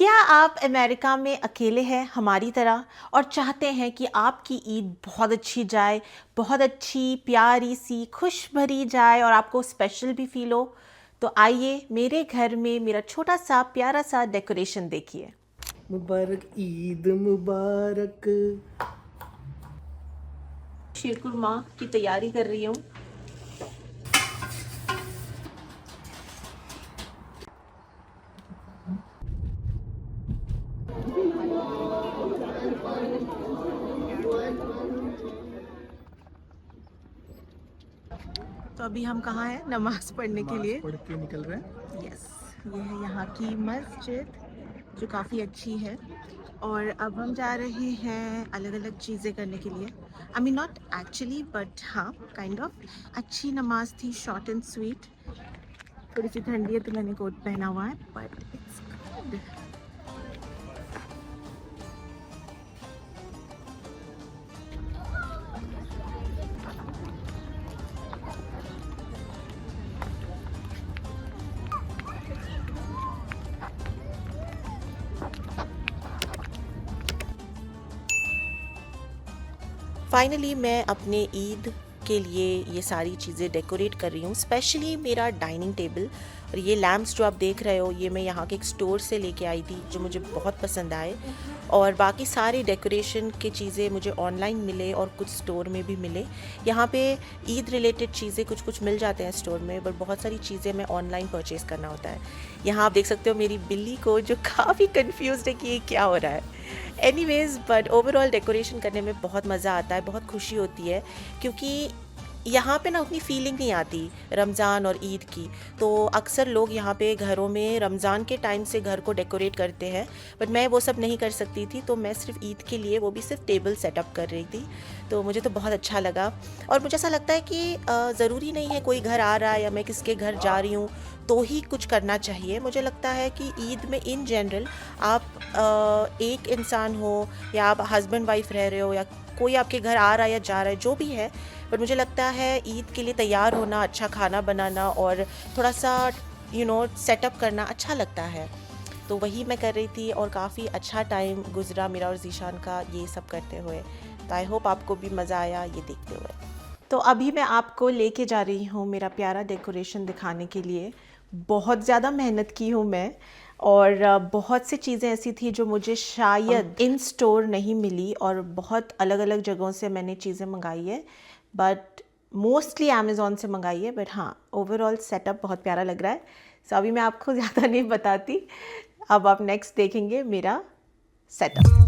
क्या आप अमेरिका में अकेले हैं हमारी तरह और चाहते हैं कि आपकी ईद बहुत अच्छी जाए, बहुत अच्छी प्यारी सी खुश भरी जाए और आपको स्पेशल भी फील हो? तो आइए मेरे घर में मेरा छोटा सा प्यारा सा डेकोरेशन देखिए। मुबारक ईद मुबारक। शीरकुरमा की तैयारी कर रही हूँ। तो अभी हम कहाँ हैं नमाज पढ़ने के लिए? पढ़ के निकल रहे हैं। यस, ये है यहाँ की मस्जिद जो काफ़ी अच्छी है। और अब हम जा रहे हैं अलग अलग चीज़ें करने के लिए। I mean not actually but हाँ काइंड ऑफ। अच्छी नमाज थी, शॉर्ट एंड स्वीट। थोड़ी सी ठंडी है तो मैंने कोट पहना हुआ है बट इट्स गुड। फाइनली मैं अपने ईद के लिए ये सारी चीज़ें डेकोरेट कर रही हूँ, स्पेशली मेरा डाइनिंग टेबल। और ये लैम्प्स जो आप देख रहे हो ये मैं यहाँ के एक स्टोर से लेके आई थी जो मुझे बहुत पसंद आए। और बाकी सारी डेकोरेशन की चीज़ें मुझे ऑनलाइन मिले और कुछ स्टोर में भी मिले। यहाँ पे ईद रिलेटेड चीज़ें कुछ कुछ मिल जाते हैं स्टोर में, बट बहुत सारी चीज़ें मैं ऑनलाइन परचेज़ करना होता है। यहाँ आप देख सकते हो मेरी बिल्ली को जो काफ़ी कन्फ्यूज़ है कि ये क्या हो रहा है। एनीवेज़ बट ओवरऑल डेकोरेशन करने में बहुत मज़ा आता है, बहुत खुशी होती है क्योंकि यहाँ पे ना उतनी फीलिंग नहीं आती रमज़ान और ईद की। तो अक्सर लोग यहाँ पे घरों में रमज़ान के टाइम से घर को डेकोरेट करते हैं, बट मैं वो सब नहीं कर सकती थी। तो मैं सिर्फ ईद के लिए, वो भी सिर्फ टेबल सेटअप कर रही थी। तो मुझे तो बहुत अच्छा लगा। और मुझे ऐसा लगता है कि ज़रूरी नहीं है कोई घर आ रहा है या मैं किसके घर जा रही हूँ तो ही कुछ करना चाहिए। मुझे लगता है कि ईद में इन जनरल आप एक इंसान हो या आप हस्बैंड वाइफ रह रहे हो या कोई आपके घर आ रहा है या जा रहा है, जो भी है, बट मुझे लगता है ईद के लिए तैयार होना, अच्छा खाना बनाना और थोड़ा सा सेटअप करना अच्छा लगता है। तो वही मैं कर रही थी और काफ़ी अच्छा टाइम गुजरा मेरा और ज़ीशान का ये सब करते हुए। तो आई होप आपको भी मज़ा आया ये देखते हुए। तो अभी मैं आपको लेके जा रही हूँ मेरा प्यारा डेकोरेशन दिखाने के लिए। बहुत ज़्यादा मेहनत की हूँ मैं और बहुत सी चीज़ें ऐसी थी जो मुझे शायद इन स्टोर नहीं मिली और बहुत अलग अलग जगहों से मैंने चीज़ें मंगाई है, बट मोस्टली अमेज़ॉन से मंगाई है। बट हाँ, ओवरऑल सेटअप बहुत प्यारा लग रहा है। सो अभी मैं आपको ज़्यादा नहीं बताती, अब आप नेक्स्ट देखेंगे मेरा सेटअप।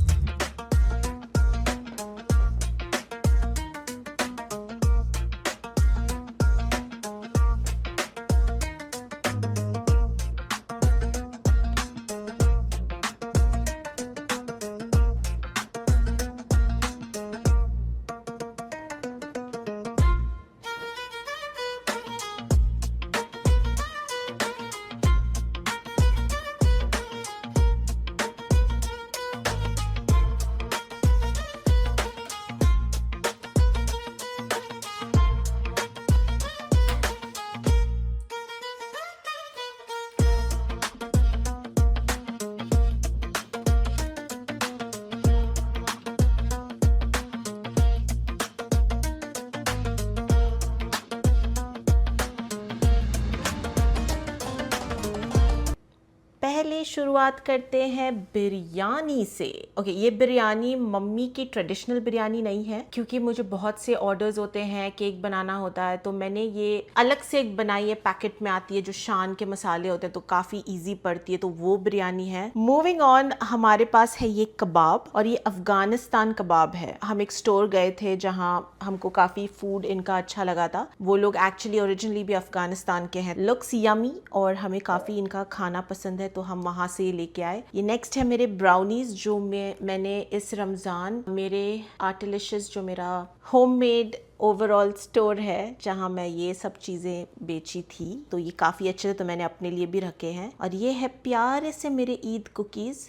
पहले शुरुआत करते हैं बिरयानी से। ओके, ये बिरयानी मम्मी की ट्रेडिशनल बिरयानी नहीं है क्योंकि मुझे बहुत से ऑर्डर्स होते हैं, केक बनाना होता है, तो मैंने ये अलग से एक बनाई है, पैकेट में आती है जो शान के मसाले होते हैं, तो काफ़ी इजी पड़ती है, तो वो बिरयानी है। मूविंग ऑन, हमारे पास है ये कबाब और ये अफगानिस्तान कबाब है। हम एक स्टोर गए थे जहाँ हमको काफ़ी फूड इनका अच्छा लगा था। वो लोग एक्चुअली ओरिजिनली भी अफगानिस्तान के हैं। लुक्स यमी और हमें काफ़ी इनका खाना पसंद है तो हम वहाँ से लेके आए। ये नेक्स्ट है मेरे ब्राउनीज जो मैंने इस रमज़ान मेरे आर्टिलिशियस जो मेरा होममेड ओवरऑल स्टोर है जहाँ मैं ये सब चीज़ें बेची थी, तो ये काफ़ी अच्छे थे तो मैंने अपने लिए भी रखे हैं। और ये है प्यारे से मेरे ईद कुकीज़,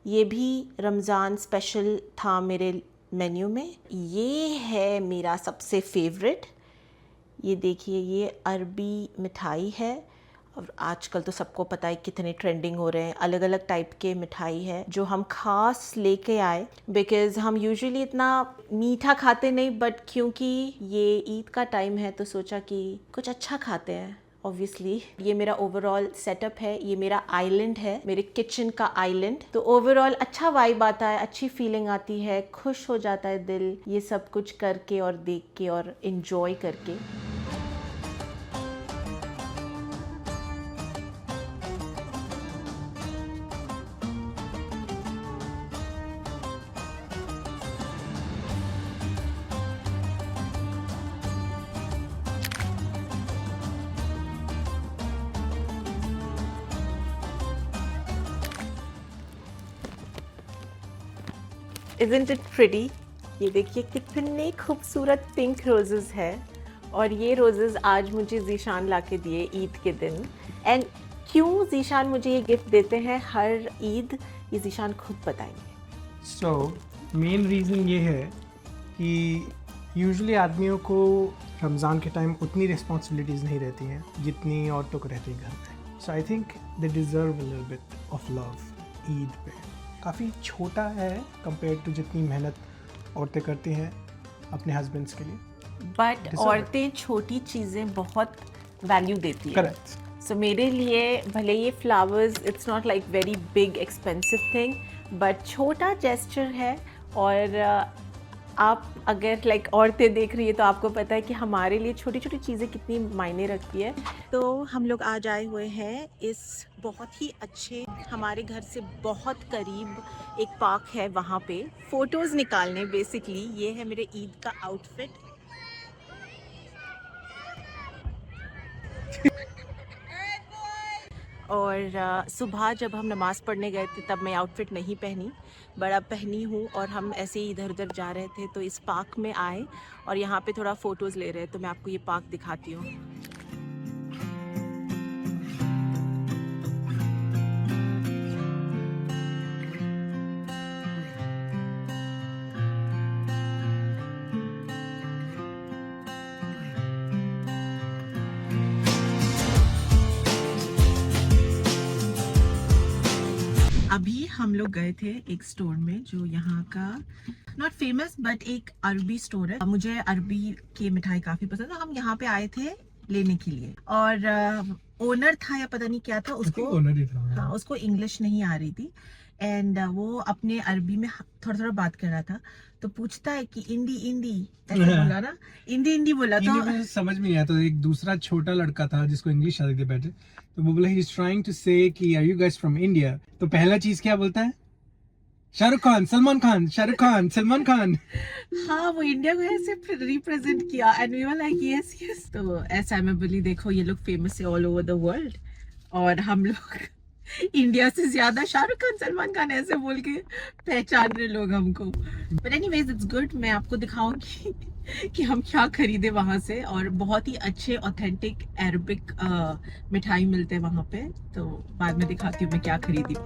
ये भी रमज़ान स्पेशल था मेरे मेन्यू में। ये है मेरा सबसे फेवरेट, ये देखिए, ये अरबी मिठाई है और आजकल तो सबको पता है कितने ट्रेंडिंग हो रहे हैं, अलग अलग टाइप के मिठाई है जो हम खास लेके आए, बिकॉज़ हम यूजुअली इतना मीठा खाते नहीं, बट क्योंकि ये ईद का टाइम है तो सोचा कि कुछ अच्छा खाते हैं। ऑब्वियसली ये मेरा ओवरऑल सेटअप है, ये मेरा आइलैंड है, मेरे किचन का आइलैंड। तो ओवरऑल अच्छा वाइब आता है, अच्छी फीलिंग आती है, खुश हो जाता है दिल ये सब कुछ करके और देख के और इन्जॉय करके। Isn't it pretty? ये देखिए कितने खूबसूरत पिंक रोजेस है, और ये रोजेस आज मुझे जीशान ला के दिए ईद के दिन। एंड क्यों जीशान मुझे ये गिफ्ट देते हैं हर ईद, ये जीशान खुद बताएंगे। सो मेन रीज़न ये है कि यूजुअली आदमियों को रमज़ान के टाइम उतनी रिस्पॉन्सिबिलिटीज़ नहीं रहती हैं जितनी औरतों को रहती हैं घर में। So I think they deserve a little bit of love Eid पे। काफ़ी छोटा है कंपेयर टू जितनी मेहनत औरतें करती हैं अपने हस्बैंड्स के लिए। बट Deserve औरतें छोटी चीज़ें बहुत वैल्यू देती हैं। करेक्ट। सो मेरे लिए भले ये flowers it's not like very big expensive thing, but छोटा जेस्चर है। और आप अगर लाइक औरतें देख रही है तो आपको पता है कि हमारे लिए छोटी छोटी चीज़ें कितनी मायने रखती है। तो हम लोग आज आए हुए हैं इस बहुत ही अच्छे, हमारे घर से बहुत करीब एक पार्क है, वहाँ पे फ़ोटोज़ निकालने। बेसिकली ये है मेरे ईद का आउटफिट। और सुबह जब हम नमाज़ पढ़ने गए थे तब मैं आउटफिट नहीं पहनी, बड़ा पहनी हूँ। और हम ऐसे ही इधर उधर जा रहे थे तो इस पार्क में आए और यहाँ पे थोड़ा फ़ोटोज़ ले रहे हैं, तो मैं आपको ये पार्क दिखाती हूँ। अभी हम लोग गए थे एक स्टोर में जो यहाँ का नॉट फेमस बट एक अरबी स्टोर है। मुझे अरबी की मिठाई काफी पसंद है। हम यहाँ पे आए थे लेने के लिए, और ओनर था या पता नहीं क्या था, उसको ओनर ही था। हाँ, उसको इंग्लिश नहीं आ रही थी। एंड वो अपने अरबी में थोड़ा थोड़ा बात कर रहा था, तो पूछता है कि इंडी इंडी ऐसे बोला ना, इंडी इंडी बोला। तो मुझे समझ में नहीं आया। तो एक दूसरा छोटा लड़का था जिसको इंग्लिश आती थी बैठे, तो वो बोला he is trying to say कि are you guys from India. तो पहला चीज क्या बोलता है? शाहरुख खान, सलमान खान, शाहरुख खान, सलमान खान। हाँ, वो इंडिया को ऐसे रिप्रेजेंट किया and we were like yes yes. तो ऐसा मैं बोली देखो ये लोग फेमस है ऑल ओवर द वर्ल्ड, और हम लोग इंडिया से ज्यादा शाहरुख खान सलमान खान ऐसे बोल के पहचान रहे लोग हमको। बट एनीवेज इट्स गुड, मैं आपको दिखाऊंगी कि हम क्या खरीदे वहां से। और बहुत ही अच्छे ऑथेंटिक अरबिक मिठाई मिलते हैं वहां पे, तो बाद में दिखाती हूँ मैं क्या खरीदी।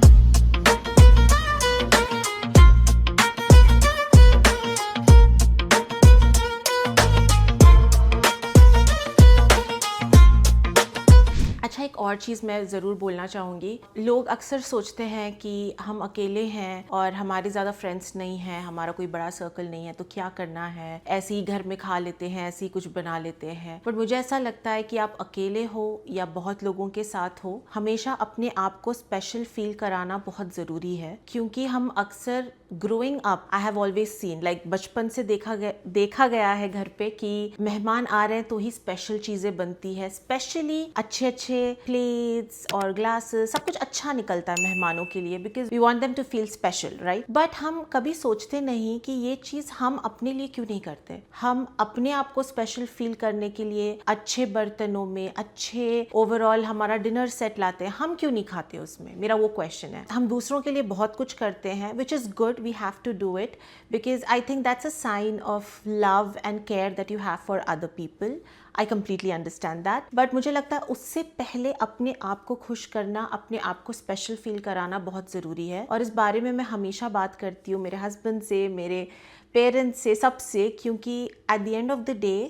अच्छा, एक और चीज़ मैं ज़रूर बोलना चाहूँगी। लोग अक्सर सोचते हैं कि हम अकेले हैं और हमारे ज़्यादा फ्रेंड्स नहीं हैं, हमारा कोई बड़ा सर्कल नहीं है, तो क्या करना है, ऐसे ही घर में खा लेते हैं, ऐसे ही कुछ बना लेते हैं। बट मुझे ऐसा लगता है कि आप अकेले हो या बहुत लोगों के साथ हो, हमेशा अपने आप को स्पेशल फील कराना बहुत ज़रूरी है। क्योंकि हम अक्सर growing up, I have always seen, like बचपन से देखा गया है घर पे कि मेहमान आ रहे हैं तो ही स्पेशल चीज़ें बनती है। स्पेशली अच्छे अच्छे प्लेट्स और ग्लासेस, सब कुछ अच्छा निकलता है मेहमानों के लिए, because we want them to feel special, right. But हम कभी सोचते नहीं कि ये चीज़ हम अपने लिए क्यों नहीं करते। हम अपने आप को स्पेशल फील करने के लिए अच्छे बर्तनों में, अच्छे ओवरऑल हमारा डिनर सेट लाते हैं, हम क्यों नहीं खाते उसमें? मेरा वो क्वेश्चन है। हम दूसरों के लिए बहुत कुछ करते हैं, which is good, we have to do it because I think that's a sign of love and care that you have for other people. I completely understand that. But मुझे लगता है उससे पहले अपने आप को खुश करना, अपने आप को स्पेशल फील कराना बहुत ज़रूरी है। और इस बारे में मैं हमेशा बात करती हूँ मेरे हस्बैंड से, मेरे पेरेंट्स से, सबसे, क्योंकि at the end of the day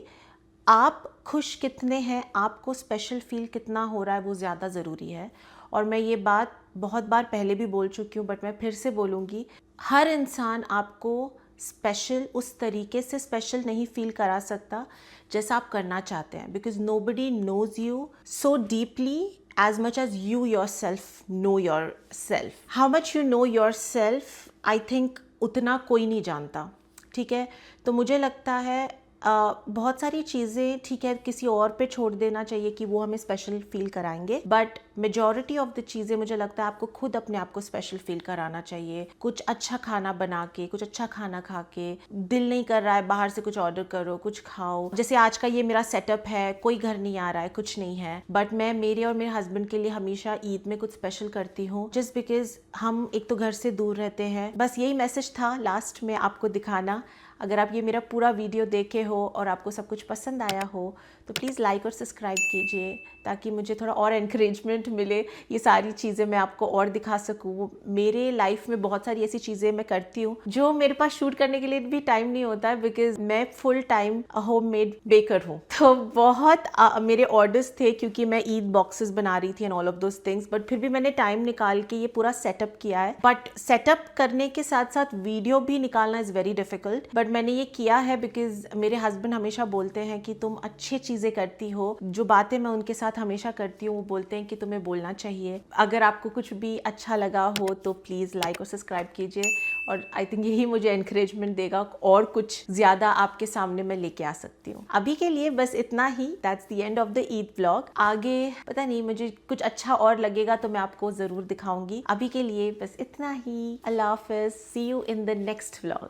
आप खुश कितने हैं, आपको स्पेशल फील कितना हो रहा है, वो ज़्यादा ज़रूरी है। और मैं ये बात बहुत बार पहले भी बोल चुकी हूँ, बट मैं फिर से बोलूँगी, हर इंसान आपको स्पेशल उस तरीके से स्पेशल नहीं फील करा सकता जैसा आप करना चाहते हैं, because nobody knows you so deeply as much as you yourself know yourself. How much you know yourself, I think उतना कोई नहीं जानता, ठीक है। तो मुझे लगता है बहुत सारी चीज़ें ठीक है किसी और पे छोड़ देना चाहिए कि वो हमें स्पेशल फील कराएंगे, बट मेजॉरिटी ऑफ द चीज़ें मुझे लगता है आपको खुद अपने आप को स्पेशल फील कराना चाहिए। कुछ अच्छा खाना बना के, कुछ अच्छा खाना खा के, दिल नहीं कर रहा है बाहर से कुछ ऑर्डर करो, कुछ खाओ। जैसे आज का ये मेरा सेटअप है, कोई घर नहीं आ रहा है, कुछ नहीं है, बट मैं मेरे और मेरे हस्बैंड के लिए हमेशा ईद में कुछ स्पेशल करती हूँ, जस्ट बिकॉज हम एक तो घर से दूर रहते हैं। बस यही मैसेज था लास्ट में आपको दिखाना। अगर आप ये मेरा पूरा वीडियो देखे हो और आपको सब कुछ पसंद आया हो तो प्लीज़ लाइक और सब्सक्राइब कीजिए, ताकि मुझे थोड़ा और एनकरेजमेंट मिले, ये सारी चीज़ें मैं आपको और दिखा सकूँ। मेरे लाइफ में बहुत सारी ऐसी चीज़ें मैं करती हूँ जो मेरे पास शूट करने के लिए भी टाइम नहीं होता है, बिकॉज मैं फुल टाइम होममेड बेकर हूँ। तो बहुत मेरे ऑर्डर्स थे क्योंकि मैं ईद बॉक्सेस बना रही थी and all of those things, but फिर भी मैंने टाइम निकाल के ये पूरा सेटअप किया है। बट सेटअप करने के साथ साथ वीडियो भी निकालना इज़ वेरी डिफिकल्ट, बट मैंने ये किया है बिकॉज मेरे हस्बैंड हमेशा बोलते हैं कि तुम अच्छी चीज़ें करती हो। जो बातें मैं उनके साथ हमेशा करती हूँ वो बोलते हैं कि तुम्हें बोलना चाहिए। अगर आपको कुछ भी अच्छा लगा हो तो प्लीज़ लाइक और सब्सक्राइब कीजिए, और आई थिंक यही मुझे एनकरेजमेंट देगा और कुछ ज़्यादा आपके सामने मैं लेके आ सकती हूँ। अभी के लिए बस इतना ही। That's the end of the Eid vlog. आगे पता नहीं, मुझे कुछ अच्छा और लगेगा तो मैं आपको ज़रूर दिखाऊंगी। अभी के लिए बस इतना ही। अल्लाह हाफ़िज़, see you in the next vlog.